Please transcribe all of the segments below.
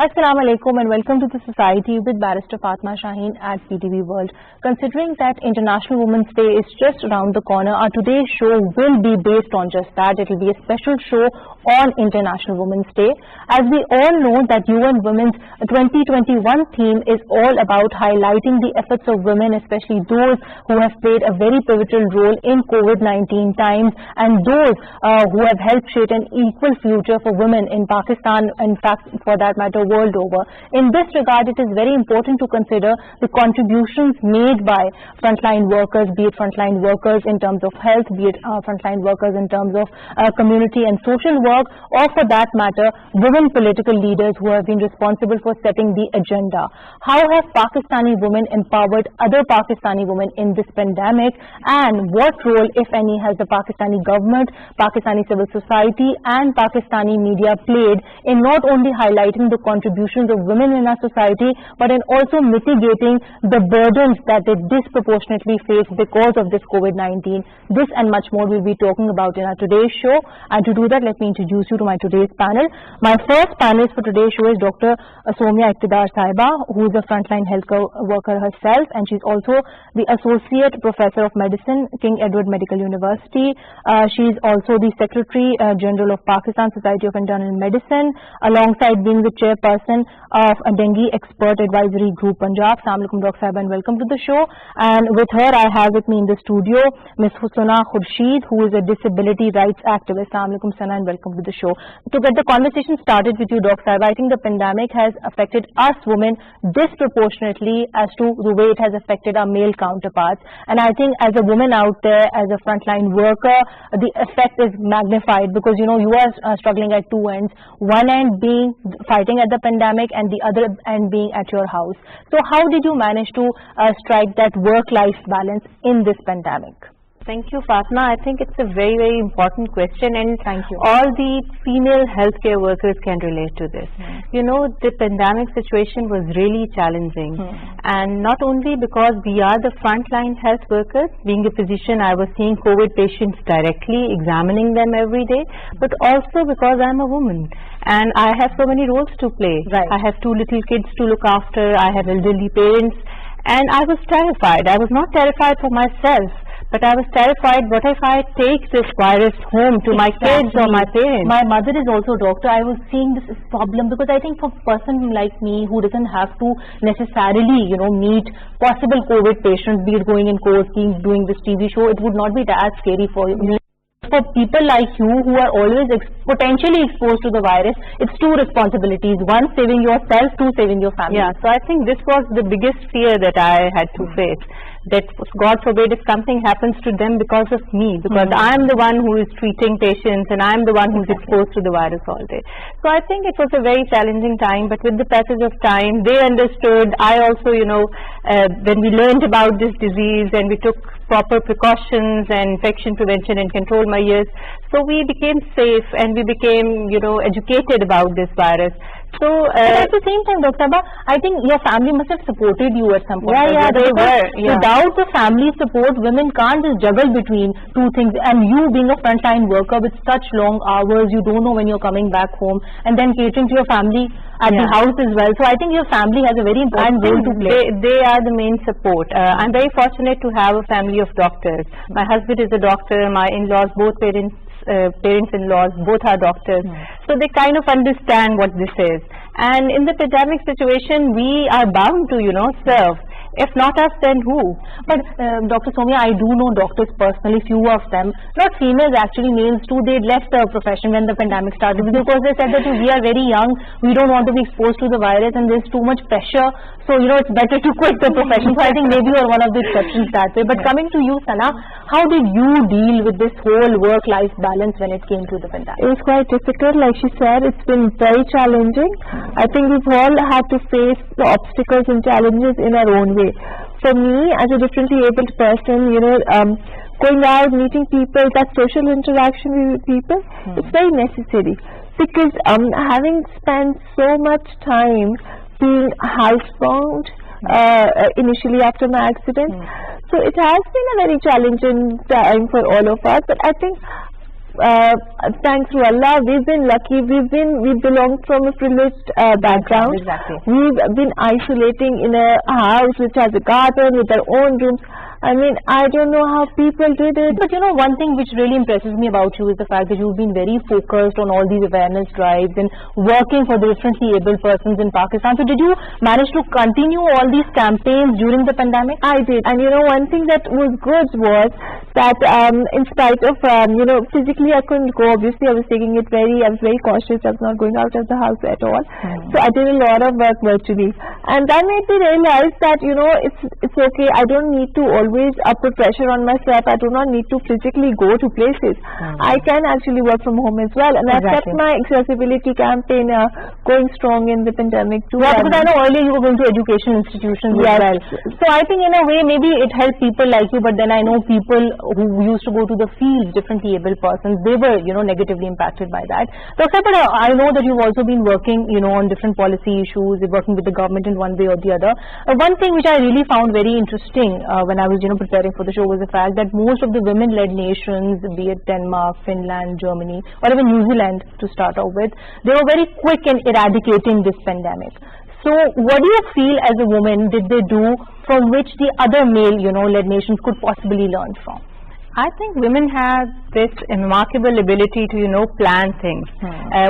Assalamu alaikum and welcome to the Society with Barrister Fatma Shaheen at PTV World. Considering that International Women's Day is just around the corner, our today's show will be based on just that. It will be a special show on International Women's Day. As we all know that UN Women's 2021 theme is all about highlighting the efforts of women, especially those who have played a very pivotal role in COVID-19 times and those who have helped shape an equal future for women in Pakistan, in fact, for that matter, world over. In this regard, it is very important to consider the contributions made by frontline workers, be it frontline workers in terms of health, be it frontline workers in terms of community and social work, or for that matter, women political leaders who have been responsible for setting the agenda. How have Pakistani women empowered other Pakistani women in this pandemic, and what role, if any, has the Pakistani government, Pakistani civil society and Pakistani media played in not only highlighting the contributions of women in our society, but in also mitigating the burdens that they disproportionately face because of this COVID-19. This and much more we'll be talking about in our today's show. And to do that, let me introduce you to my today's panel. My first panelist for today's show is Dr. Somia Iqtidar Sahiba, who is a frontline health worker herself, and she's also the Associate Professor of Medicine, King Edward Medical University. She's also the Secretary General of Pakistan Society of Internal Medicine, alongside being the chairperson of a Dengue Expert Advisory Group Punjab. Assalamu alaikum, Dr. Sahiba, and welcome to the show. And with her, I have with me in the studio Ms. Husna Khurshid, who is a disability rights activist. Assalamu alaikum, Sana, and welcome to the show. To get the conversation started with you, Dr. Sahiba, I think the pandemic has affected us women disproportionately as to the way it has affected our male counterparts. And I think as a woman out there, as a frontline worker, the effect is magnified because, you know, you are struggling at two ends. One end being fighting at the pandemic and the other end being at your house. So how did you manage to strike that work-life balance in this pandemic? Thank you, Fatma. I think it's a very, very important question, and thank you. All the female healthcare workers can relate to this. You know, the pandemic situation was really challenging, and not only because we are the frontline health workers. Being a physician, I was seeing COVID patients directly, examining them every day, but also because I'm a woman and I have so many roles to play. Right. I have two little kids to look after. I have elderly parents, and I was terrified. I was not terrified for myself, but I was terrified, what if I take this virus home to my kids or my parents? My mother is also a doctor. I was seeing this problem because I think for a person like me who doesn't have to necessarily, you know, meet possible COVID patients, be it going in court, doing this TV show, it would not be that scary for you. For people like you who are always potentially exposed to the virus, it's two responsibilities. One, saving yourself, two, saving your family. Yeah, so I think this was the biggest fear that I had to face. That God forbid if something happens to them because of me, because I'm the one who is treating patients and I'm the one who's exposed to the virus all day. So I think it was a very challenging time, but with the passage of time, they understood. I also, you know, when we learned about this disease and we took proper precautions and infection prevention and control measures, so we became safe and we became, you know, educated about this virus. So but at the same time, Dr. Abba, I think your family must have supported you at some point. Yeah, they were. Yeah. Without the family support, women can't just juggle between two things. And you being a frontline worker with such long hours, you don't know when you're coming back home, and then catering to your family at the house as well. So I think your family has a very important role to play. They are the main support. I'm very fortunate to have a family of doctors. My husband is a doctor. My in-laws, both parents-in-laws, both are doctors. So they kind of understand what this is. And in the pandemic situation, we are bound to, you know, serve. If not us, then who? But Dr. Somia, I do know doctors personally, few of them, not females actually, males too, they left the profession when the pandemic started because they said that we are very young, we don't want to be exposed to the virus and there's too much pressure, so you know it's better to quit the profession. So I think maybe you are one of the exceptions that way. But coming to you, Sana, how did you deal with this whole work-life balance when it came to the pandemic? It was quite difficult, like she said. It's been very challenging. I think we've all had to face the obstacles and challenges in our own way. For me, as a differently abled person, you know, going out, meeting people, that social interaction with people, it's very necessary. Because having spent so much time being housebound initially after my accident, so it has been a very challenging time for all of us. But I think thanks to Allah, we've been lucky. We belong from a privileged background. Exactly. We've been isolating in a house which has a garden with their own rooms. I mean, I don't know how people did it. But you know, one thing which really impresses me about you is the fact that you've been very focused on all these awareness drives and working for the differently abled persons in Pakistan. So did you manage to continue all these campaigns during the pandemic? I did. And you know, one thing that was good was that in spite of, you know, physically I couldn't go. Obviously, I was very cautious. I was not going out of the house at all. So I did a lot of work virtually. And that made me realize that, you know, it's okay. I don't need to always put pressure on myself. I do not need to physically go to places. I can actually work from home as well. And I kept my accessibility campaign going strong in the pandemic too. Yeah, because I know earlier you were going to education institutions as well. So I think in a way maybe it helped people like you, but then I know people who used to go to the fields, differently able persons, they were, you know, negatively impacted by that. Dr. But I know that you've also been working, you know, on different policy issues, you're working with the government in one way or the other. One thing which I really found very interesting when I was, you know, preparing for the show was the fact that most of the women-led nations, be it Denmark, Finland, Germany, or even New Zealand to start off with, they were very quick in eradicating this pandemic. So what do you feel as a woman did they do from which the other male, you know, led nations could possibly learn from? I think women have this remarkable ability to, you know, plan things.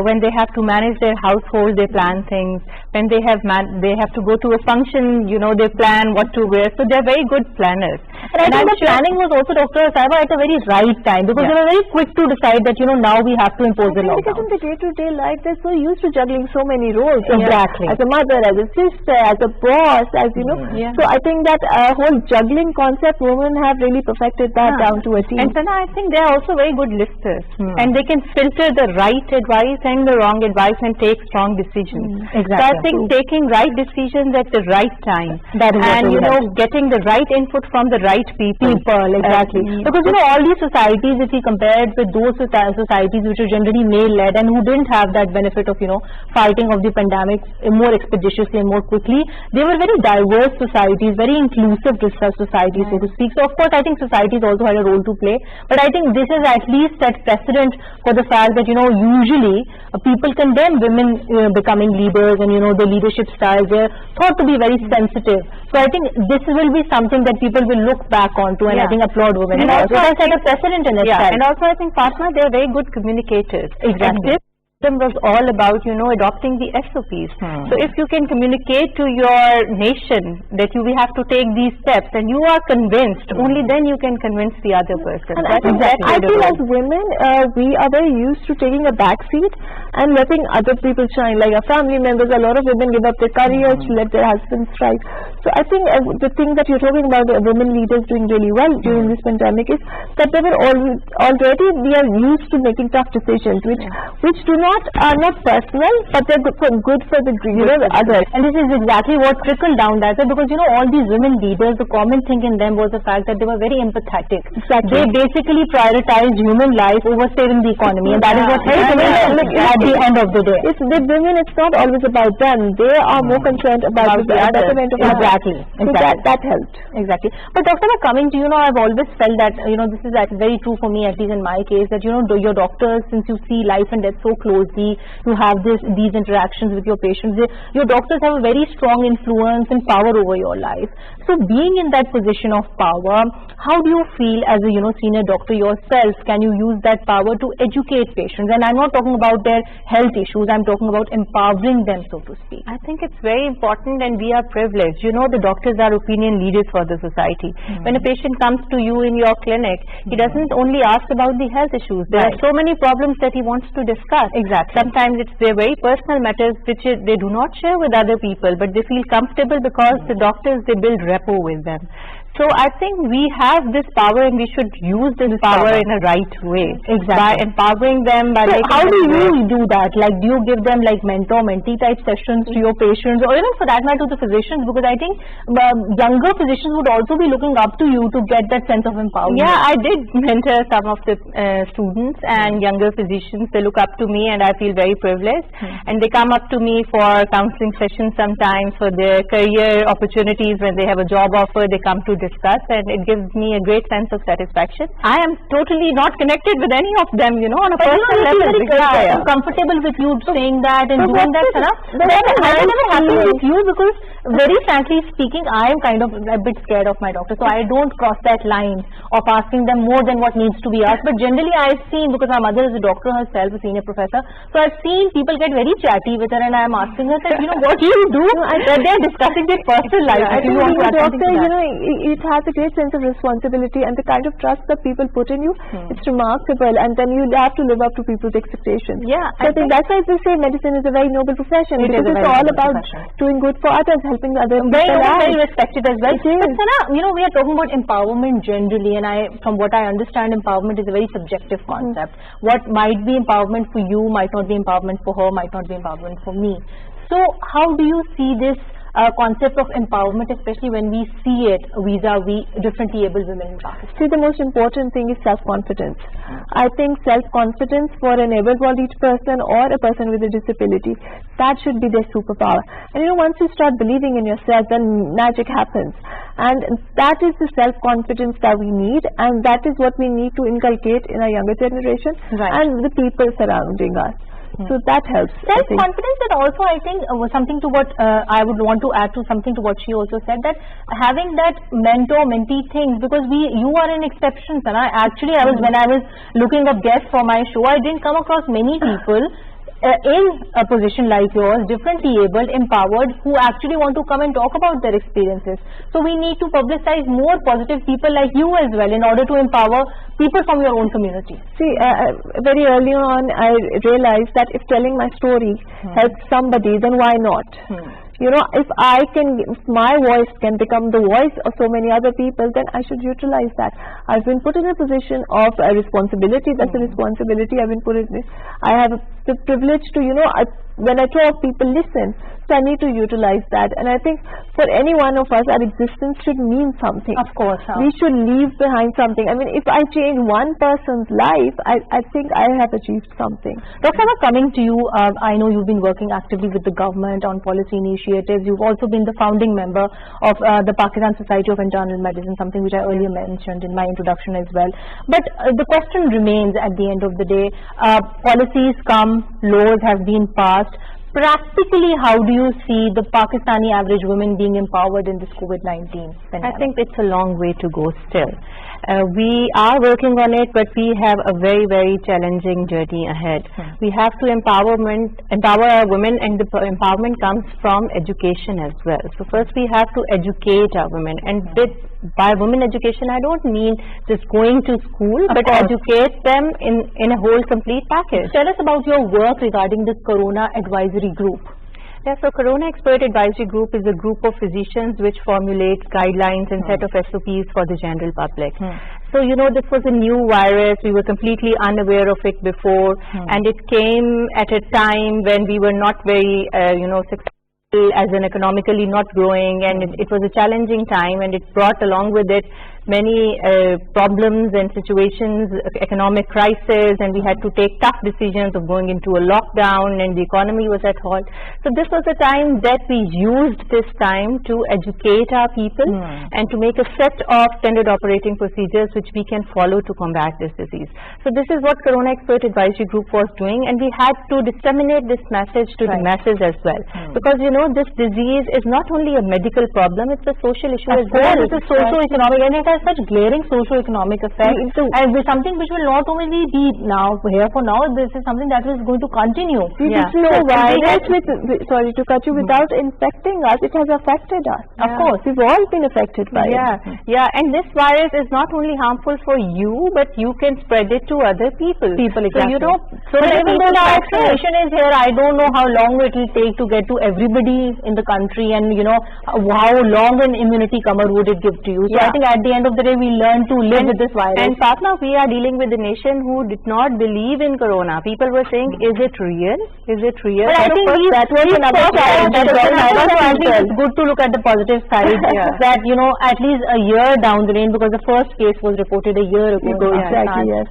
When they have to manage their household, they plan things. When they have to go to a function, you know, they plan what to wear. So they're very good planners. And I think the planning was also, Dr. Saiba, at a very right time, because they were very quick to decide that, you know, now we have to impose a lockdown. Because in the day-to-day life, they're so used to juggling so many roles. Exactly. As a mother, as a sister, as a boss, as you know. So I think that whole juggling concept, women have really perfected that down to a T. And Sana, I think they are also very good listeners. And they can filter the right advice and the wrong advice and take strong decisions. Exactly. So I think taking right decisions at the right time and, you know, getting the right input from the right people. Exactly. Because, you know, all these societies, if we compare it with those societies which are generally male-led and who didn't have that benefit of, you know, fighting of the pandemic more expeditiously and more quickly, they were very diverse societies, very inclusive societies, so to speak. So, of course, I think societies also had a role to play. But I think this has at least set precedent for the fact that, you know, usually people condemn women becoming leaders and, you know, the leadership styles, they're thought to be very sensitive. So I think this will be something that people will look back onto and I think applaud women. And also it has set a precedent in itself. And also I think, Fatma, they're very good communicators. Exactly. Was all about, you know, adopting the SOPs. So if you can communicate to your nation that we have to take these steps and you are convinced, only then you can convince the other person. And I feel as women, we are very used to taking a back seat and letting other people shine. Like our family members, a lot of women give up their careers to let their husbands thrive. So I think the thing that you're talking about, women leaders doing really well during this pandemic, is that they were already we are used to making tough decisions, which are not personal, but they're good for the others. And this is exactly what trickled down that way, because, you know, all these women leaders, the common thing in them was the fact that they were very empathetic. They basically prioritized human life over saving the economy, and that is what helped women at the end of the day. It's the women, it's not always about them. They are more concerned about the betterment of Exactly. So that helped. Exactly. But Dr. Coming to you, I've always felt that, you know, this is very true for me, at least in my case, that, you know, your doctors, since you see life and death so closely, you have these interactions with your patients, your doctors have a very strong influence and power over your life. So being in that position of power, how do you feel as a, you know, senior doctor yourself, can you use that power to educate patients? And I'm not talking about their health issues, I'm talking about empowering them, so to speak. I think it's very important, and we are privileged. You know, the doctors are opinion leaders for the society. When a patient comes to you in your clinic, he doesn't only ask about the health issues. There are so many problems that he wants to discuss. Sometimes it's their very personal matters which they do not share with other people, but they feel comfortable because the doctors, they build rapport with them. So I think we have this power and we should use this power in a right way. By empowering them. How do you do that? Like, do you give them like mentor-mentee type sessions to your patients, or even for that matter to the physicians? Because I think younger physicians would also be looking up to you to get that sense of empowerment. Yeah, I did mentor some of the students and younger physicians. They look up to me and I feel very privileged. And they come up to me for counseling sessions sometimes, for their career opportunities. When they have a job offer, they come to discuss, and it gives me a great sense of satisfaction. I am totally not connected with any of them, you know, on a personal level. I'm comfortable with you saying that and doing that, Sana. But I am never happy with you because, very frankly speaking, I am kind of a bit scared of my doctor. So I don't cross that line of asking them more than what needs to be asked. But generally I've seen, because my mother is a doctor herself, a senior professor, so I've seen people get very chatty with her, and I'm asking her that, you know, what do you do? That they're discussing their personal life. I think being a doctor, you know, it has a great sense of responsibility, and the kind of trust that people put in you, it's remarkable, and then you have to live up to people's expectations. Yeah, so I think that's why they say medicine is a very noble profession, because it's all about doing good for others, helping other people out. Very respected as well. But Sana, you know, we are talking about empowerment generally, and from what I understand, empowerment is a very subjective concept. What might be empowerment for you might not be empowerment for her, might not be empowerment for me. So how do you see this concept of empowerment, especially when we see it vis-a-vis differently able women in Pakistan? See, the most important thing is self-confidence. I think self-confidence for an able-bodied person or a person with a disability, that should be their superpower. And you know, once you start believing in yourself, then magic happens. And that is the self-confidence that we need, and that is what we need to inculcate in our younger generation and the people surrounding us. So that helps. Self-confidence, and also I think something to what I would want to add to something to what she also said, that having that mentor-mentee thing, because you are an exception, Sana. Actually, when I was looking up guests for my show, I didn't come across many people in a position like yours, differently abled, empowered, who actually want to come and talk about their experiences. So we need to publicize more positive people like you as well, in order to empower people from your own community. See, very early on I realized that if telling my story helps somebody, then why not? You know, if my voice can become the voice of so many other people, then I should utilize that. I've been put in a position of responsibility. That's a responsibility I've been put in. I have the privilege to, you know, when I talk, people listen. So I need to utilize that. And I think for any one of us, our existence should mean something. Of course. We should leave behind something. I mean, if I change one person's life, I think I have achieved something. Dr. Sama, coming to you, I know you've been working actively with the government on policy initiatives. You've also been the founding member of the Pakistan Society of Internal Medicine, something which I earlier mentioned in my introduction as well. But the question remains at the end of the day, policies come, laws have been passed. Practically, how do you see the Pakistani average woman being empowered in this COVID-19 pandemic? I think it's a long way to go still. We are working on it, but we have a very, very challenging journey ahead. We have to empower our women, and the empowerment comes from education as well. So first we have to educate our women, and by women education I don't mean just going to school, but educate them in a whole complete package. Tell us about your work regarding the Corona Advisory Group. Yeah, so Corona Expert Advisory Group is a group of physicians which formulates guidelines and set of SOPs for the general public. So, you know, this was a new virus. We were completely unaware of it before, and it came at a time when we were not very, successful as an economically not growing, and it was a challenging time, and it brought along with it many problems and situations, economic crisis, and we had to take tough decisions of going into a lockdown, and the economy was at halt. So this was a time that we used this time to educate our people and to make a set of standard operating procedures which we can follow to combat this disease. So this is what Corona Expert Advisory Group was doing, and we had to disseminate this message to the masses as well, because you know, this disease is not only a medical problem, it's a social issue as well. It's a socio-economic, and it has such glaring socio-economic effects, and it's something which will not only be now here for now, this is something that is going to continue. This is a virus sorry to cut you, without infecting us, it has affected us. Of course, we've all been affected by it. Yeah, and this virus is not only harmful for you, but you can spread it to other people. Exactly. So, you know, even though the vaccination is here, I don't know how long it will take to get to everybody in the country, and you know, how long an immunity cover would it give to you. So I think at the end of the day, we learn to live with this virus. And Fatma, we are dealing with a nation who did not believe in Corona. People were saying, is it real? Is it real? But I think that was another challenge. I think it's good to look at the positive side. That, you know, at least a year down the lane, because the first case was reported a year ago.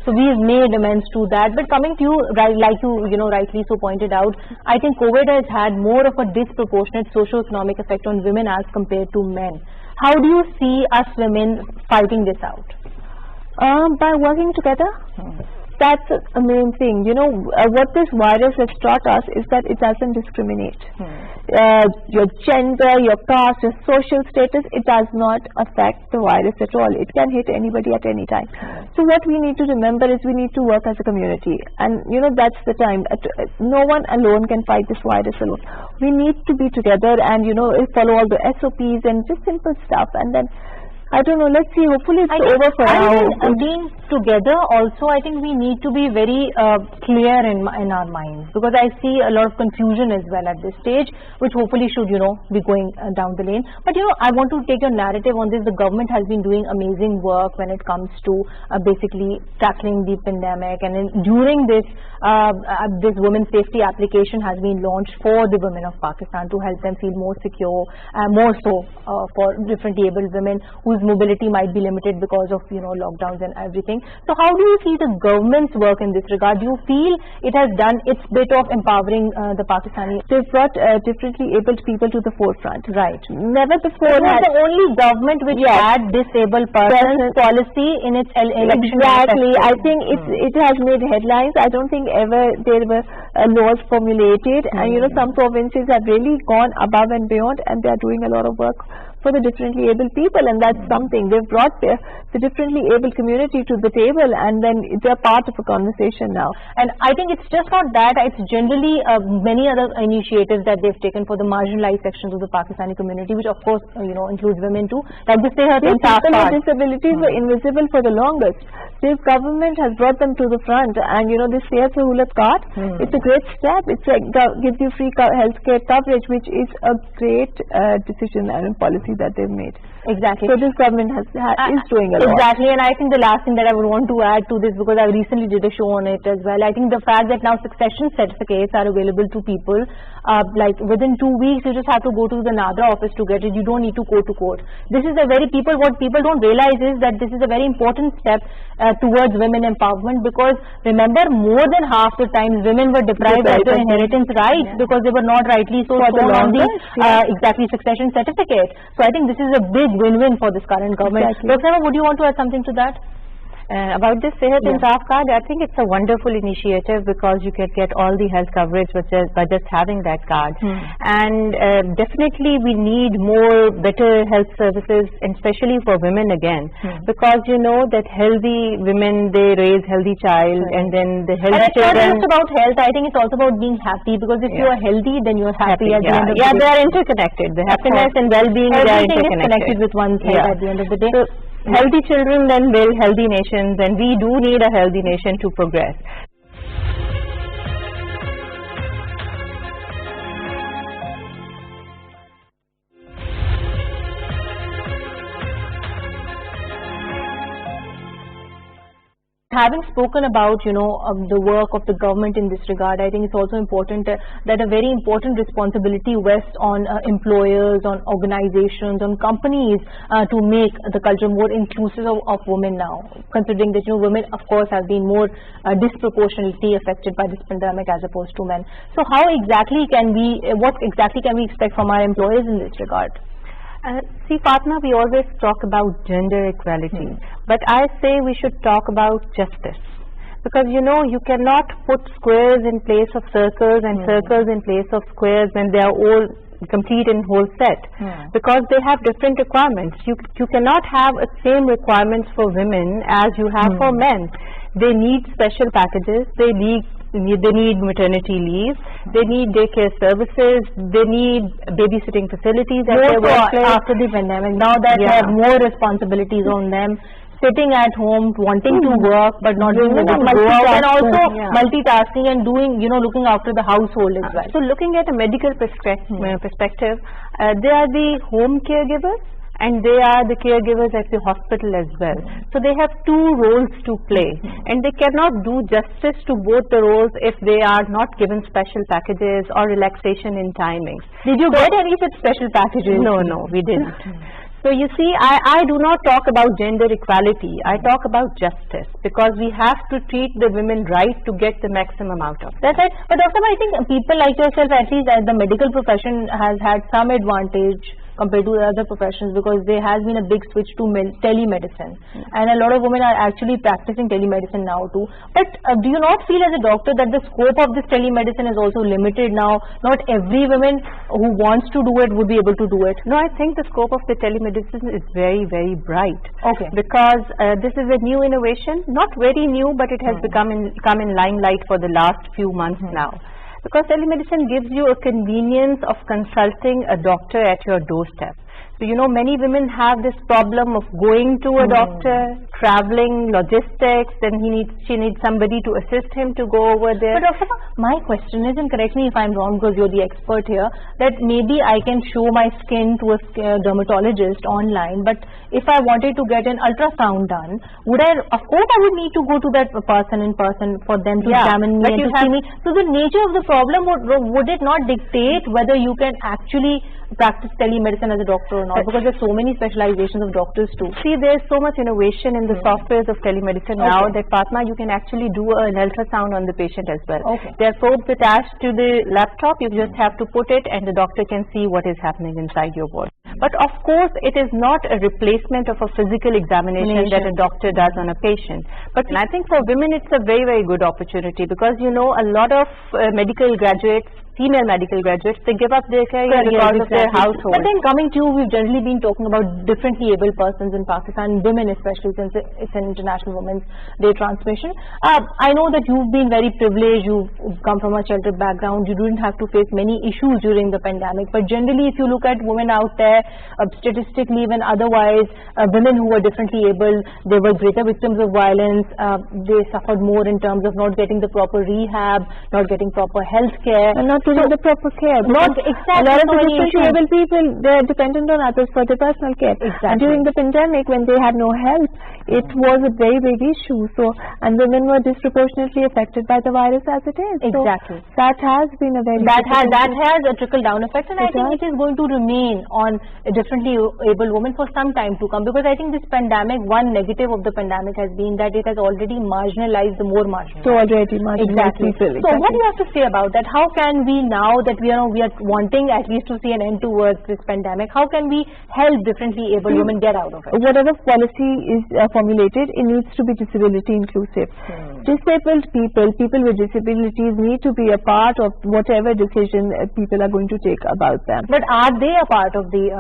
So we've made amends to that. But coming to you, like you rightly so pointed out, I think COVID has had more of a disproportionate socio-economic effect on women as compared to men. how do you see us women fighting this out? By working together. That's a main thing. You know, what this virus has taught us is that it doesn't discriminate. Your gender, your caste, your social status, it does not affect the virus at all. It can hit anybody at any time. So what we need to remember is we need to work as a community. And, you know, that's the time. No one alone can fight this virus alone. We need to be together and, you know, follow all the SOPs and just simple stuff. And then, I don't know, let's see, hopefully it's over for now. Being together also, I think we need to be very clear in our minds, because I see a lot of confusion as well at this stage, which hopefully should, you know, be going down the lane. But, you know, I want to take your narrative on this. The government has been doing amazing work when it comes to basically tackling the pandemic, and during this, this women's safety application has been launched for the women of Pakistan to help them feel more secure, more so for differently abled women whose mobility might be limited because of, you know, lockdowns and everything. So how do you see the government's work in this regard? Do you feel it has done its bit of empowering the Pakistani? They've brought differently abled people to the forefront. Right. Never before it was the only government which had disabled persons policy in its election. Exactly. I think it has made headlines. I don't think ever there were laws formulated, and, you know, some provinces have really gone above and beyond, and they are doing a lot of work for the differently able people, and that's something. They've brought the differently able community to the table, and then they're part of a conversation now. And I think it's just not that, it's generally many other initiatives that they've taken for the marginalized sections of the Pakistani community, which of course, you know, includes women too. Like the Sehat Insaf People with disabilities were invisible for the longest. This government has brought them to the front, and, you know, this Sehat Sahulat card, it's a great step. It's like gives you free healthcare coverage, which is a great decision and policy that they've made. Exactly. So this government is doing a lot. Exactly, and I think the last thing that I would want to add to this, because I recently did a show on it as well, I think the fact that now succession certificates are available to people, like within 2 weeks, you just have to go to the NADRA office to get it. You don't need to go to court. This is a what people don't realize is that this is a very important step towards women empowerment, because remember, more than half the time women were deprived of their inheritance rights because they were not rightly so shown on the exactly succession certificate. So I think this is a big win-win for this current government. Exactly. Dr. Sama, would you want to add something to that? About this Sehat Insaf card, I think it's a wonderful initiative, because you can get all the health coverage by just having that card. And definitely we need more better health services, especially for women again, because you know that healthy women, they raise healthy child, and then the healthy children. It's not just about health. I think it's also about being happy, because if you are healthy, then you are happy at the end of the day. They are interconnected. The happiness and well-being, they are interconnected. Everything is connected with one's health at the end of the day. So, healthy children then build healthy nations, and we do need a healthy nation to progress. Having spoken about, you know, the work of the government in this regard, I think it's also important that a very important responsibility rests on employers, on organizations, on companies to make the culture more inclusive of women now, considering that, you know, women of course have been more disproportionately affected by this pandemic as opposed to men. So how exactly what exactly can we expect from our employers in this regard? See, Fatma, we always talk about gender equality, but I say we should talk about justice, because, you know, you cannot put squares in place of circles and circles in place of squares when they are all complete and whole set, because they have different requirements. You cannot have the same requirements for women as you have for men. They need special packages, they need maternity leave, they need daycare services, they need babysitting facilities at their workplace. After the pandemic, now that they have more responsibilities on them, sitting at home, wanting to work but not being able to go out, and also multitasking and doing, you know, looking after the household as well. So looking at a medical perspective, they are the home caregivers, and they are the caregivers at the hospital as well. So they have two roles to play, and they cannot do justice to both the roles if they are not given special packages or relaxation in timings. Did you get any such special packages? No, we didn't. So you see, I do not talk about gender equality, I talk about justice, because we have to treat the women right to get the maximum out of it. That's right. But Dr. I think people like yourself, at least the medical profession, has had some advantage compared to the other professions, because there has been a big switch to telemedicine, and a lot of women are actually practicing telemedicine now too. But do you not feel as a doctor that the scope of this telemedicine is also limited now? Not every woman who wants to do it would be able to do it. No, I think the scope of the telemedicine is very, very bright. Okay. Because this is a new innovation, not very new, but it has come in limelight for the last few months now. Because telemedicine gives you a convenience of consulting a doctor at your doorstep. So, you know, many women have this problem of going to a doctor, traveling, logistics, then she needs somebody to assist him to go over there. But Dr. My question is, and correct me if I'm wrong because you're the expert here, that maybe I can show my skin to a dermatologist online, but if I wanted to get an ultrasound done, of course I would need to go to that person in person for them to examine me and to see me. So the nature of the problem, would it not dictate whether you can actually practice telemedicine as a doctor or not? Because there's so many specializations of doctors too. See, there's so much innovation in the softwares of telemedicine now that, Fatma, you can actually do an ultrasound on the patient as well. There are probes attached to the laptop. You just have to put it and the doctor can see what is happening inside your body. But of course, it is not a replacement of a physical examination that a doctor does on a patient. But I think for women, it's a very, very good opportunity, because, you know, a lot of medical graduates, female medical graduates, they give up their career because of their household. But then coming to, we've generally been talking about differently able persons in Pakistan, women especially, since it's an International Women's Day transmission. I know that you've been very privileged, you've come from a sheltered background, you didn't have to face many issues during the pandemic, but generally if you look at women out there, statistically even otherwise, women who were differently able, they were greater victims of violence, they suffered more in terms of not getting the proper rehab, not getting proper health care, and not getting the proper care. Not exactly. A lot of the differently able people, they're dependent on others for their personal care. And during the pandemic, when they had no help, it was a very big issue. So, and women were disproportionately affected by the virus as it is. Exactly. So that has been a very that has a trickle down effect, and I think it is going to remain on a differently able woman for some time to come, because I think this pandemic, one negative of the pandemic has been that it has already marginalized the more marginalized. So already marginalized people. So what do you have to say about that? How can we, now that we are wanting at least to see an end towards this pandemic, how can we help differently able women get out of it? Whatever policy is formulated, it needs to be disability inclusive. Disabled people, people with disabilities need to be a part of whatever decision people are going to take about them. But are they a part of the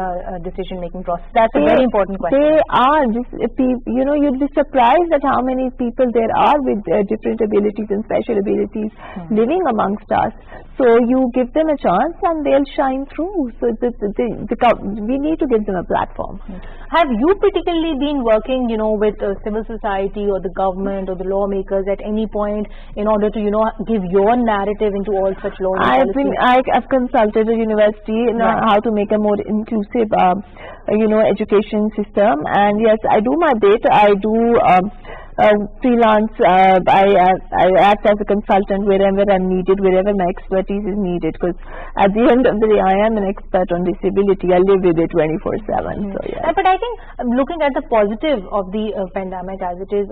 decision-making process? That's a very important question. They are. You know, you'd be surprised at how many people there are with different abilities and special abilities living amongst us. So you give them a chance and they'll shine through. So we need to give them a platform. Have you particularly been working, you know, with civil society or the government or the lawmakers at any point in order to, you know, give your narrative into all such laws? I've consulted a university on how to make a more inclusive, you know, education system. And yes, I do my bit. I do freelance. I act as a consultant wherever I'm needed, wherever my expertise is needed, because at the end of the day I am an expert on disability. I live with it 24/7. So yeah. But I think looking at the positive of the pandemic as it is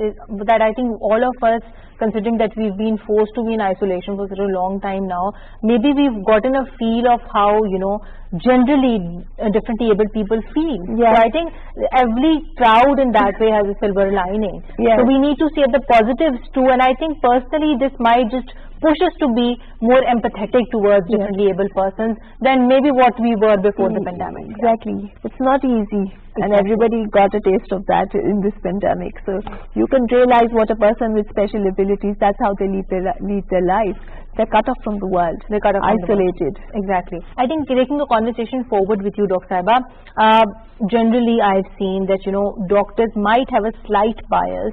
that I think all of us, considering that we've been forced to be in isolation for such a long time now, maybe we've gotten a feel of how, you know, generally differently able people feel. So I think every cloud in that way has a silver lining. So we need to see the positives too, and I think personally this might just push us to be more empathetic towards differently able persons than maybe what we were before the pandemic. Exactly. It's not easy. And everybody got a taste of that in this pandemic. So you can realize what a person with special abilities, that's how they lead their life. They're cut off from the world. They're cut off, isolated. Exactly. I think taking the conversation forward with you, Dr. Saiba, generally I've seen that, you know, doctors might have a slight bias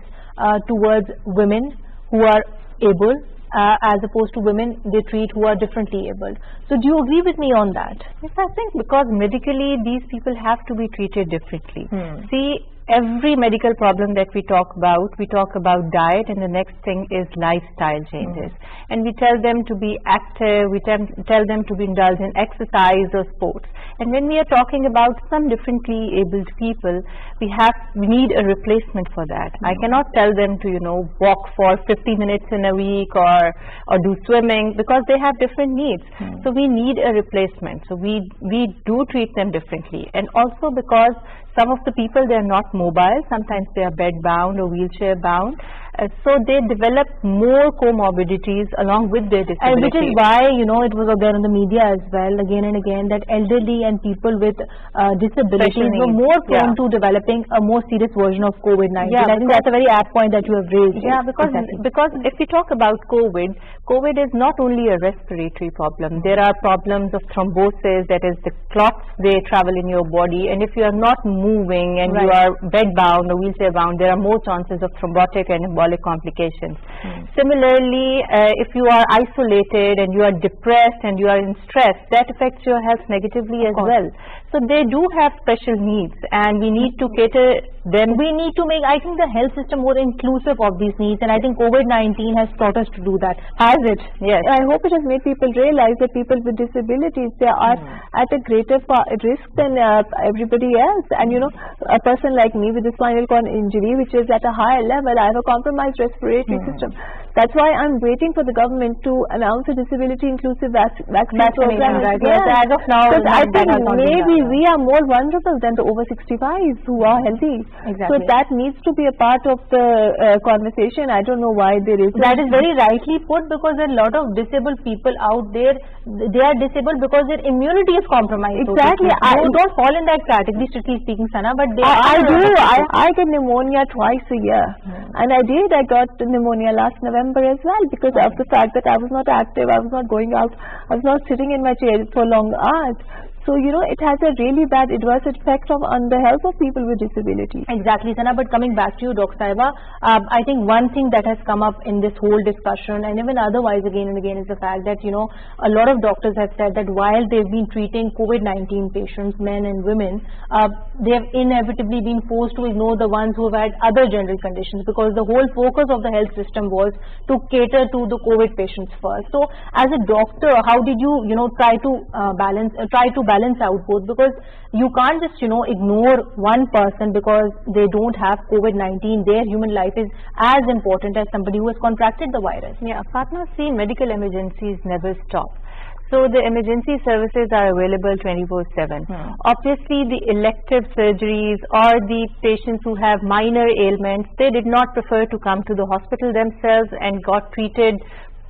towards women who are able, as opposed to women they treat who are differently able. So do you agree with me on that? Yes, I think because medically these people have to be treated differently. See, every medical problem that we talk about diet, and the next thing is lifestyle changes. And we tell them to be active, we tell them to be indulged in exercise or sports. And when we are talking about some differently abled people, we need a replacement for that. I cannot tell them to, walk for 50 minutes in a week or do swimming, because they have different needs. So we need a replacement. So we do treat them differently. And also because some of the people, they are not mobile, sometimes they are bed bound or wheelchair bound, so they develop more comorbidities along with their disability. And which is why, it was there in the media as well, again and again, that elderly and people with disabilities were more prone to developing a more serious version of COVID-19. I think that's a very apt point that you have raised. Yeah, because if we talk about COVID is not only a respiratory problem. There are problems of thrombosis, that is the clots, they travel in your body, and if you are not moving and you are bed bound or wheelchair bound, there are more chances of thrombotic and embolic complications. Similarly, if you are isolated and you are depressed and you are in stress, that affects your health negatively as well. So they do have special needs, and we need to cater them. We need to make, I think, the health system more inclusive of these needs, and I think COVID-19 has taught us to do that. Has it? Yes. I hope it has made people realize that people with disabilities, they are at a greater risk than everybody else. And a person like me with a spinal cord injury, which is at a higher level, I have a compromised respiratory system. That's why I'm waiting for the government to announce a disability inclusive vaccine program. As of now, because I think maybe we are more vulnerable than the over 65s who are healthy. Exactly. So that needs to be a part of the conversation. I don't know why there is. That is very rightly put, because there are a lot of disabled people out there. They are disabled because their immunity is compromised. Exactly. You don't fall in that category, strictly speaking, Sana, but I do. I get pneumonia twice a year. And I got pneumonia last November as well, because of the fact that I was not active, I was not going out, I was not sitting in my chair for long hours. So, it has a really bad adverse effect on the health of people with disabilities. Exactly, Sana. But coming back to you, Dr. Sahiba, I think one thing that has come up in this whole discussion, and even otherwise again and again, is the fact that, a lot of doctors have said that while they've been treating COVID-19 patients, men and women, they have inevitably been forced to ignore the ones who have had other general conditions, because the whole focus of the health system was to cater to the COVID patients first. So, as a doctor, how did you, try to balance out both? Because you can't just ignore one person because they don't have COVID-19. Their human life is as important as somebody who has contracted the virus. Yeah, Fatma, see, medical emergencies never stop. So the emergency services are available 24/7. Obviously, the elective surgeries or the patients who have minor ailments, they did not prefer to come to the hospital themselves and got treated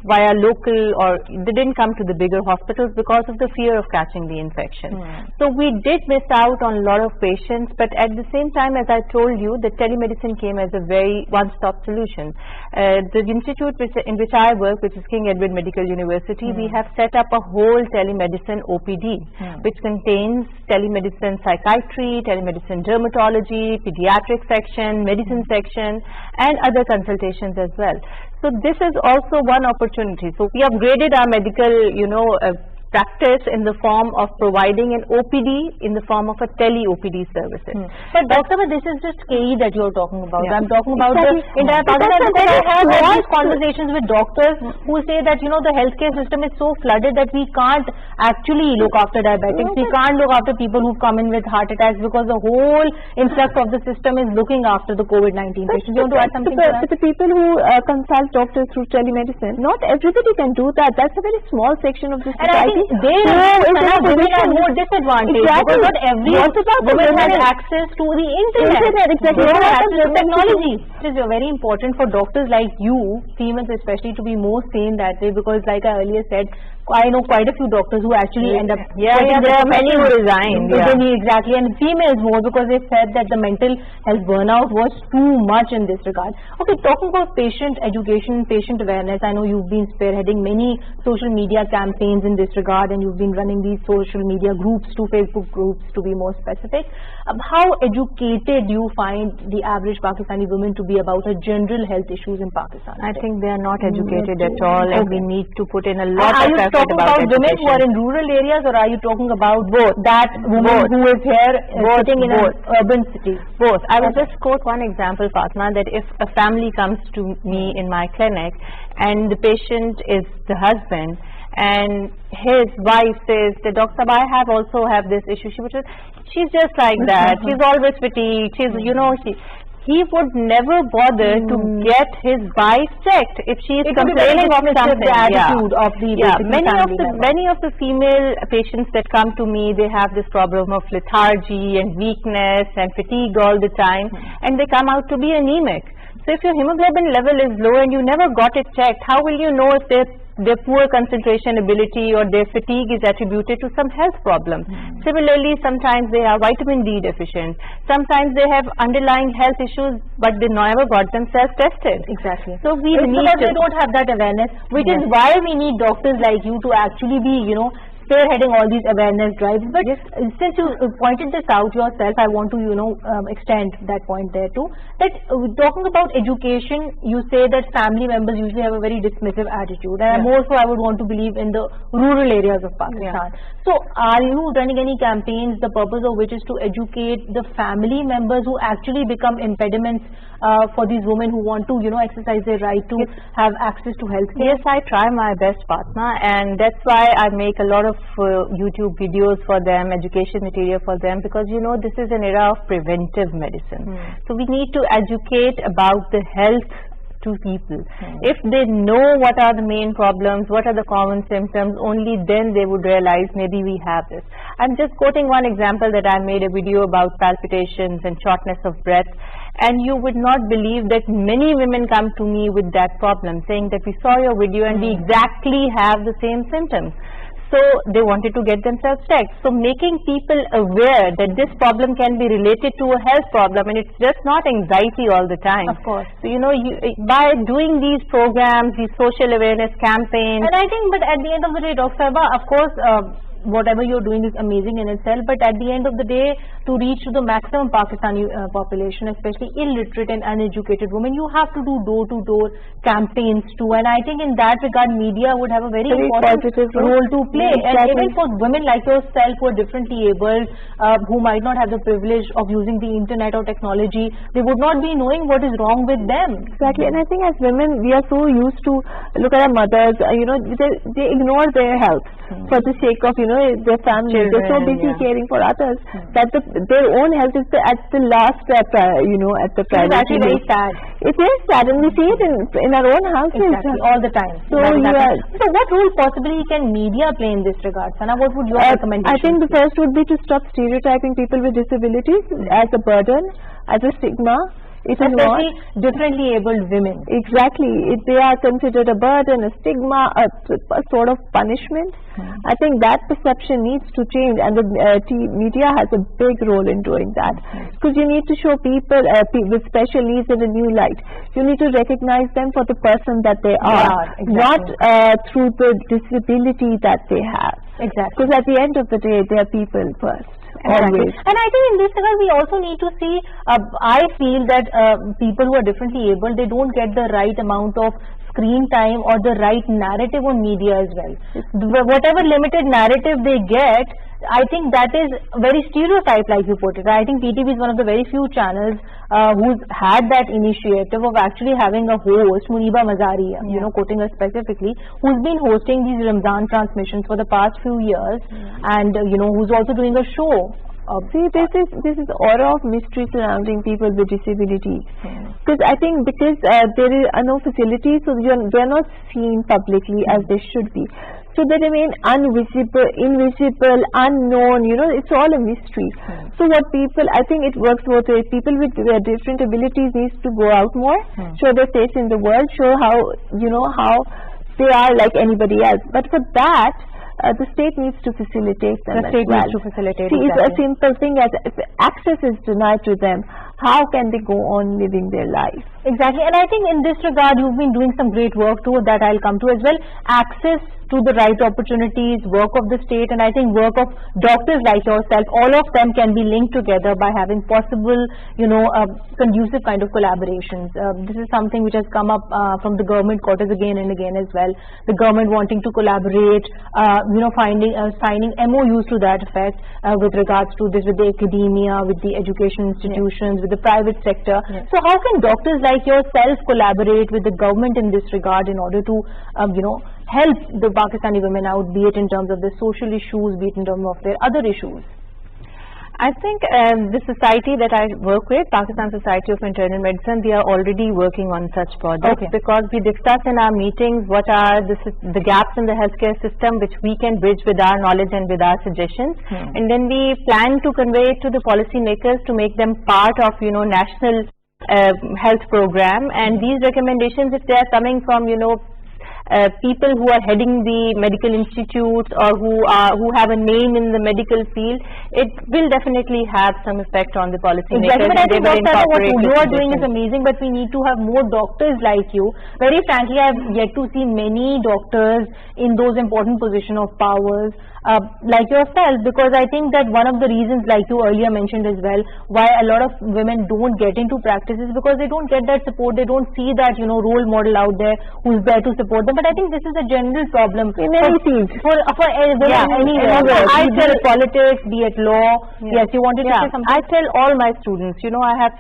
via local, or they didn't come to the bigger hospitals because of the fear of catching the infection. So we did miss out on a lot of patients, but at the same time, as I told you, the telemedicine came as a very one-stop solution. The institute in which I work, which is King Edward Medical University, we have set up a whole telemedicine OPD, which contains telemedicine psychiatry, telemedicine dermatology, pediatric section, medicine section, and other consultations as well. So this is also one opportunity. So we upgraded our medical, practice in the form of providing an OPD in the form of a tele-OPD services. But Doctor, this is just KE that you're talking about. I'm talking about exactly. the entire Pakistan. Because I have had these conversations with doctors who say that, the healthcare system is so flooded that we can't actually look after diabetics. We can't look after people who come in with heart attacks, because the whole influx of the system is looking after the COVID-19 patients. You want to add something to that? But the people who consult doctors through telemedicine, not everybody can do that. That's a very small section of the society. Women are more disadvantaged, because not every woman has access to the internet. Exactly. They have access to technology. It is very important for doctors like you, females especially, to be more sane that way, because like I earlier said, I know quite a few doctors who actually end up there are many who resign. Exactly, and females more, because they said that the mental health burnout was too much in this regard. Okay, talking about patient education, patient awareness, I know you've been spearheading many social media campaigns in this regard, and you've been running these social media groups, Facebook groups to be more specific. How educated do you find the average Pakistani woman to be about general health issues in Pakistan? I think they are not educated at all, and we need to put in a lot of effort. talking about women who are in rural areas, or are you talking about that woman who is here sitting in an urban city? Both. I will just quote one example, Fatma, that if a family comes to me in my clinic and the patient is the husband and his wife says, the doctor, I also have this issue. She's just like that. She's always fatigued. He would never bother to get his wife checked if she is complaining of something. The attitude of the many of the female patients that come to me, they have this problem of lethargy and weakness and fatigue all the time, and they come out to be anemic. So if your hemoglobin level is low and you never got it checked, how will you know if their poor concentration ability or their fatigue is attributed to some health problem? Similarly, sometimes they are vitamin D deficient. Sometimes they have underlying health issues, but they never got themselves tested. Exactly. So we they don't have that awareness, which is why we need doctors like you to actually be, spearheading all these awareness drives. But since you pointed this out yourself, I want to, extend that point there too. That talking about education, you say that family members usually have a very dismissive attitude, and more so I would want to believe in the rural areas of Pakistan. So are you running any campaigns, the purpose of which is to educate the family members who actually become impediments for these women who want to, exercise their right to have access to health care? Yes, I try my best, Fatma, and that's why I make a lot of YouTube videos for them, education material for them, because this is an era of preventive medicine. So we need to educate about the health to people. If they know what are the main problems, what are the common symptoms, only then they would realize maybe we have this. I'm just quoting one example that I made a video about palpitations and shortness of breath, and you would not believe that many women come to me with that problem, saying that we saw your video and we exactly have the same symptoms. So they wanted to get themselves checked. So making people aware that this problem can be related to a health problem, and it's just not anxiety all the time. Of course. So by doing these programs, these social awareness campaigns. And I think, but at the end of the day, Dr. Sahiba, of course, whatever you're doing is amazing in itself, but at the end of the day, to reach to the maximum Pakistani population, especially illiterate and uneducated women, you have to do door-to-door campaigns too. And I think in that regard, media would have a very important role to play. And even for women like yourself who are differently abled, who might not have the privilege of using the internet or technology, they would not be knowing what is wrong with them. Exactly. And I think as women, we are so used to look at our mothers, they ignore their health for the sake of, their family. They're so busy caring for others that their own health is at the last step, at the priority. It's actually very sad. It is sad, and we see it in our own houses. Exactly, all the time. So what role possibly can media play in this regard, Sana? What would your recommendation? I think the first would be to stop stereotyping people with disabilities as a burden, as a stigma. Especially differently abled women. Exactly. If they are considered a burden, a stigma, a sort of punishment, I think that perception needs to change, and the media has a big role in doing that. Because you need to show people with special needs in a new light. You need to recognize them for the person that they are, not through the disability that they have. Exactly. Because at the end of the day, they are people first. Always. And I think in this regard we also need to see, I feel that people who are differently able, they don't get the right amount of screen time or the right narrative on media as well. Whatever limited narrative they get, I think that is very stereotyped, like you put it. I think PTV is one of the very few channels who's had that initiative of actually having a host, Muniba Mazari, quoting her specifically, who's been hosting these Ramzan transmissions for the past few years, and who's also doing a show. See, this is aura of mystery surrounding people with disabilities. Because I think there are no facilities, so they're not seen publicly as they should be. So they remain invisible, unknown, it's all a mystery. So what I think it works both ways. People with different abilities needs to go out more, show their face in the world, show how they are like anybody else. But for that, the state needs to facilitate them. The state needs to facilitate. See, it's a simple thing as if access is denied to them. how can they go on living their life? Exactly, and I think in this regard you've been doing some great work too that I'll come to as well. Access to the right opportunities, work of the state, and I think work of doctors like yourself, all of them can be linked together by having possible, conducive kind of collaborations. This is something which has come up from the government quarters again and again as well. The government wanting to collaborate, signing MOUs to that effect with regards to this with the academia, with the education institutions, with the private sector. Yes. So how can doctors like yourself collaborate with the government in this regard in order to, help the Pakistani women out, be it in terms of their social issues, be it in terms of their other issues? I think the society that I work with, Pakistan Society of Internal Medicine, we are already working on such projects because we discuss in our meetings what are the gaps in the healthcare system which we can bridge with our knowledge and with our suggestions, and then we plan to convey it to the policymakers to make them part of national health program. And these recommendations, if they are coming from people who are heading the medical institutes or who have a name in the medical field, it will definitely have some effect on the policymakers. Exactly, but I think what you are doing is suggestions. amazing, but we need to have more doctors like you. Very frankly, I have yet to see many doctors in those important positions of powers like yourself, because I think that one of the reasons, like you earlier mentioned as well, why a lot of women don't get into practice is because they don't get that support. They don't see that role model out there who's there to support them. But I think this is a general problem In any field. for women anywhere. I tell politics, be it law. Yes, you wanted to say something. I tell all my students, I have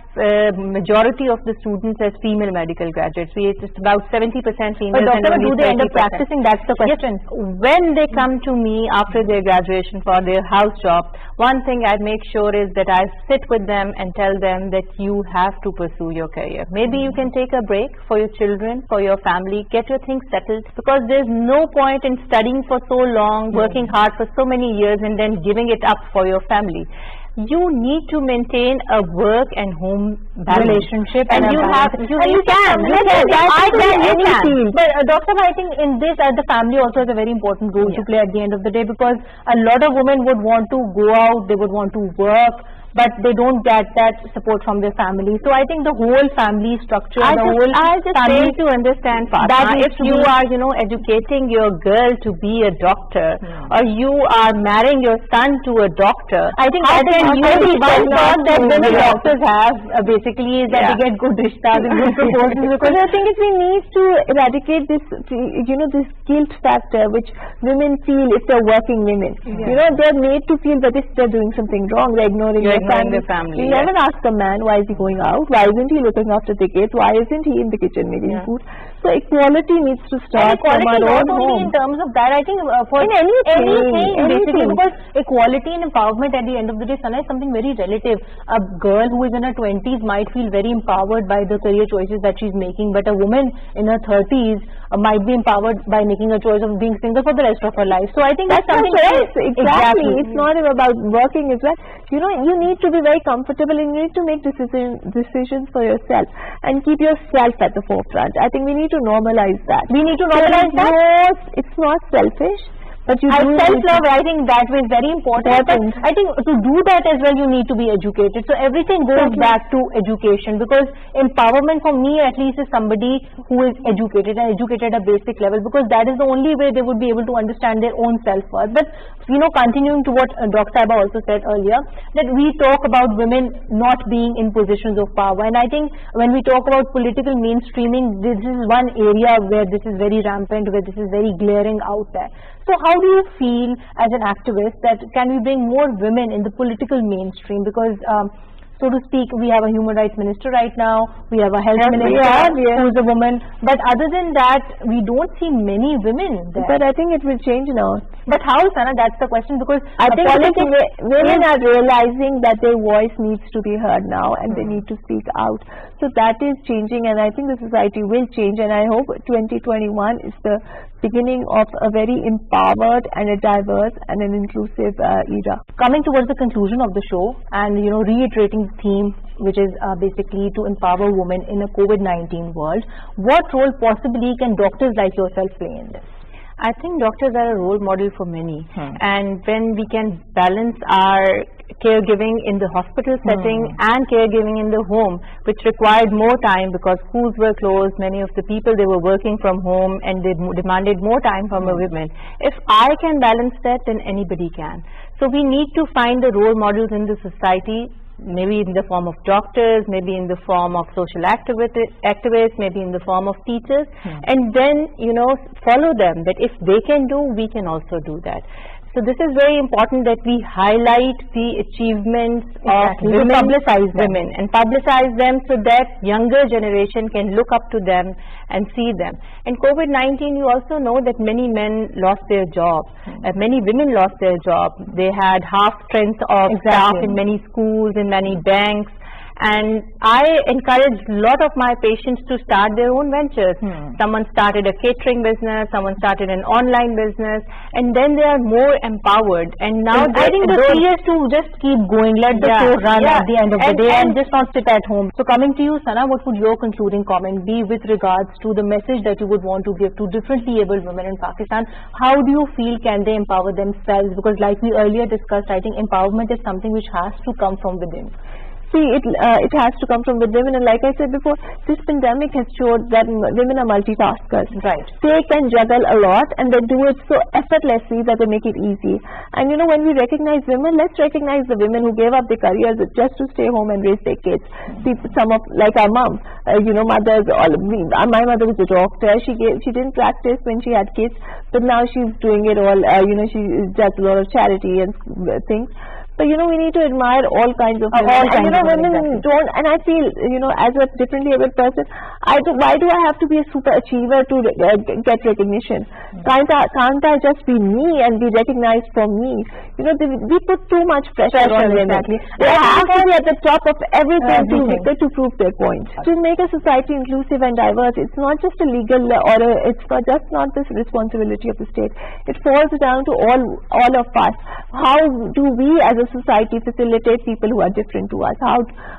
majority of the students as female medical graduates. It's about 70% females. But doctor, and do only they end up 30%. practicing? That's the question. When they come to me after their graduation for their house job, one thing I make sure is that I sit with them and tell them that you have to pursue your career. Maybe you can take a break for your children, for your family, get your things settled, because there's no point in studying for so long, working hard for so many years and then giving it up for your family. You need to maintain a work and home relationship, and you can. But doctor, I think in this, the family also has a very important role to play at the end of the day, because a lot of women would want to go out, they would want to work, but they don't get that support from their family. So I think the whole family structure, I just family fail to understand, Fatma, that if you are, educating your girl to be a doctor, or you are marrying your son to a doctor, I think how can you be one thought that women Yeah. doctors have basically is that they get good rishtas and good proposals. Because I think we need to eradicate this, this guilt factor which women feel if they're working women. They're made to feel that if they're doing something wrong, they're ignoring their family. We never ask a man, why is he going out? Why isn't he looking after the kids? Why isn't he in the kitchen making food? So equality needs to start from our own not only home. in terms of that, I think for In anything, basically, because equality and empowerment at the end of the day, Sana, is something very relative. A girl who is in her 20s might feel very empowered by the career choices that she's making, but a woman in her 30s might be empowered by making a choice of being single for the rest of her life. So I think that's something Exactly. It's not about working as well. You need to be very comfortable and you need to make decisions for yourself and keep yourself at the forefront. I think we need to normalize that. We need to normalize that. No, it's not selfish. But self-love, I think that way is very important. But I think to do that as well, you need to be educated. So everything goes back to education, because empowerment for me at least is somebody who is educated and educated at a basic level, because that is the only way they would be able to understand their own self-worth. But continuing to what Dr. Saiba also said earlier, that we talk about women not being in positions of power, and I think when we talk about political mainstreaming, this is one area where this is very rampant, where this is very glaring out there. So how do you feel as an activist that can we bring more women in the political mainstream? Because so to speak, we have a human rights minister right now, we have a health minister who's a woman, but other than that, we don't see many women there. But I think it will change now. But how, Sana? That's the question, because I think women are realizing that their voice needs to be heard now and they need to speak out. So that is changing, and I think the society will change, and I hope 2021 is the beginning of a very empowered and a diverse and an inclusive era. Coming towards the conclusion of the show and reiterating the theme, which is basically to empower women in a COVID-19 world, what role possibly can doctors like yourself play in this? I think doctors are a role model for many, and when we can balance our caregiving in the hospital setting and caregiving in the home, which required more time because schools were closed, many of the people, they were working from home and they demanded more time from a women. If I can balance that, then anybody can. So we need to find the role models in the society, maybe in the form of doctors, maybe in the form of social activists, maybe in the form of teachers, and then, you know, follow them, that if they can do, we can also do that. So this is very important that we highlight the achievements of women, and publicize them so that younger generation can look up to them and see them. In COVID-19, you also know that many men lost their jobs, many women lost their jobs. They had half strength of staff in many schools, in many banks. And I encourage a lot of my patients to start their own ventures. Someone started a catering business, someone started an online business, and then they are more empowered. And now I think the key is to just keep going, let the show run at the end of the day, and just not sit at home. So coming to you, Sana, what would your concluding comment be with regards to the message that you would want to give to differently abled women in Pakistan? How do you feel can they empower themselves? Because like we earlier discussed, I think empowerment is something which has to come from within. See, it has to come from within, and like I said before, this pandemic has showed that women are multitaskers. Right. They can juggle a lot, and they do it so effortlessly that they make it easy. And you know, when we recognize women, let's recognize the women who gave up their careers just to stay home and raise their kids. See, some of, like our mom, you know, mothers, my mother was a doctor. She didn't practice when she had kids, but now she's doing it all. You know, she does a lot of charity and things. But you know, we need to admire all kinds of women. And you know, women don't, and I feel, you know, as a differently abled person, why do I have to be a super achiever to get recognition? Can't I just be me and be recognized for me? You know, we put too much pressure on women. They have to be at the top of everything to prove their point. To make a society inclusive and diverse, it's not just a legal or it's just not this responsibility of the state. It falls down to all of us. How do we as a society facilitate people who are different to us?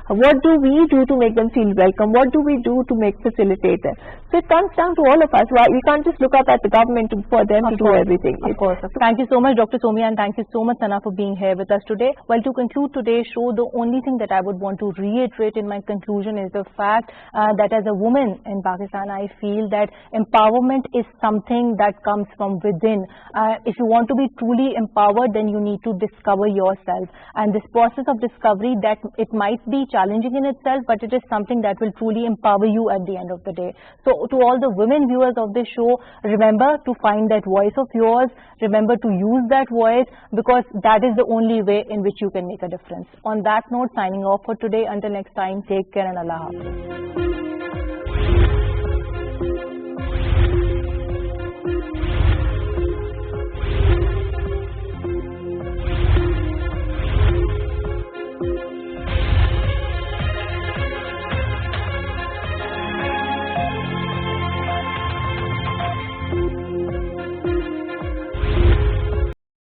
What do we do to make them feel welcome? What do we do to facilitate them? So it comes down to all of us. We can't just look up at the government for them to do everything. Of course. Thank you so much, Dr. Somia, and thank you so much, Sana, for being here with us today. Well, to conclude today's show, the only thing that I would want to reiterate in my conclusion is the fact that as a woman in Pakistan, I feel that empowerment is something that comes from within. If you want to be truly empowered, then you need to discover yourself. And this process of discovery, that it might be challenging in itself, but it is something that will truly empower you at the end of the day. So to all the women viewers of this show, remember to find that voice of yours, remember to use that voice, because that is the only way in which you can make a difference. On that note, signing off for today. Until next time, take care and Allah Hafiz.